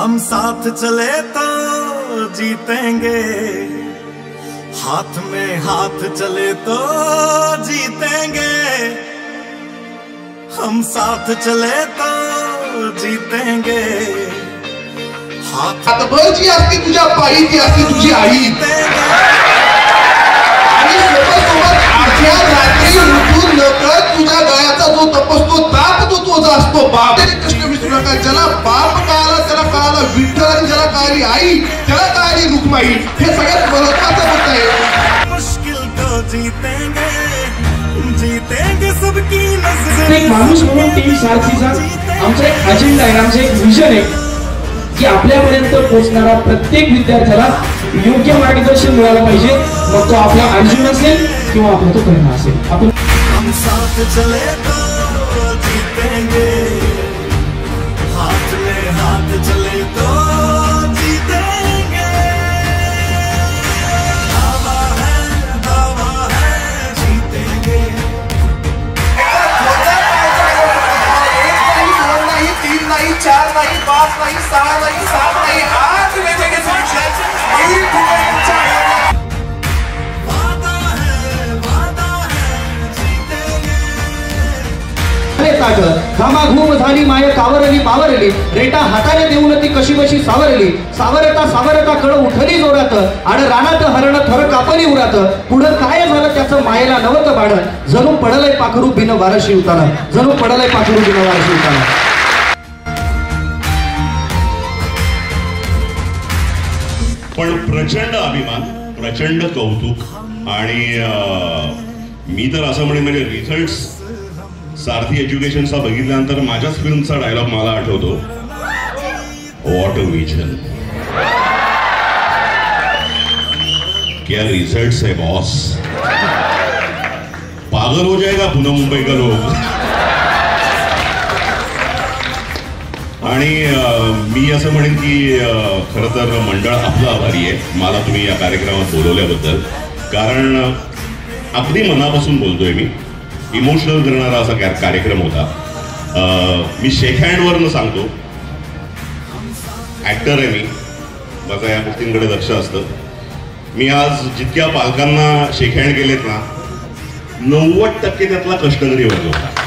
हम साथ चले तो जीतेंगे, हाथ में हाथ चले तो जीतेंगे, हम साथ चले तो जीतेंगे। हातभर जी असती तुझ्या पायी ती असती तुझी आई, आणि सोबत अर्ध्या रात्री उठून नकळत तुझ्या गळ्याचा जो तपसतो ताप तो तुझा असतो बाप. कष्ट विसरू नका. ज्याला बाप कळाला त्याला कळाला विठ्ठल, आणि ज्याला कळाली आई त्याला कळाली रुक्माई. हे सगळ्यात महत्वाचं होत आहे. मुश्किल तो जीतेंगे, जीतेंगे सबकी नजर. एक माणूस म्हणून टीम सारथीचा आमचा एक अजेंडा आहे, आमचं एक विजन आहे की आपल्यापर्यंत पोहोचणारा प्रत्येक विद्यार्थ्याला योग्य मार्गदर्शन मिळालं पाहिजे. मग तो आपला अर्जुन असेल किंवा आपला तो कर्ण असेल. आपण हम साथ चले तो जीतेंगे, हाथ में हाथ चले तो जीतेंगे. दावा है जीतेंगे. दोन नाही, तीन नाही, चार नाही, पाच नाही, सहा नाही, सात नाही, 8 वेगवेगळे सोल्युशन. घामाघूम झाली माय कावरली बावरली, रेटा हाताने देऊन ती कशी बशी सावरली. सावरता सावरता कळ उठली जोरात, आड रानात हरण थर कापली उरात. पुढं काय झालं त्याचं मायेला नवत बाळ, जणू पडलंय पाखरू बिन वारशी उताना, जणू पडलंय पाखरू बिन वारशी उताना. पण प्रचंड अभिमान, प्रचंड कौतुक. आणि मी तर असं म्हणेन म्हणजे रिझल्ट्स सारथी एज्युकेशनचा बघितल्यानंतर माझ्याच फिल्मचा डायलॉग मला आठवतो, व्हॉट अ विजन, क्या रिजल्ट्स है बॉस, पागल हो जाएगा पुन्हा मुंबई का लोग. आणि मी असं म्हणेन की खरं तर मंडळ आपलं आभारी आहे मला तुम्ही या कार्यक्रमात बोलवल्याबद्दल. कारण अगदी मनापासून बोलतोय मी, इमोशनल करणारा असा कार्यक्रम होता. मी शेक हँडवरनं सांगतो, ॲक्टर आहे मी, माझं या गोष्टींकडे लक्ष असतं. मी आज जितक्या पालकांना शेक हँड केलेत ना, 90% त्यातला कष्टकरी वर्ग होता.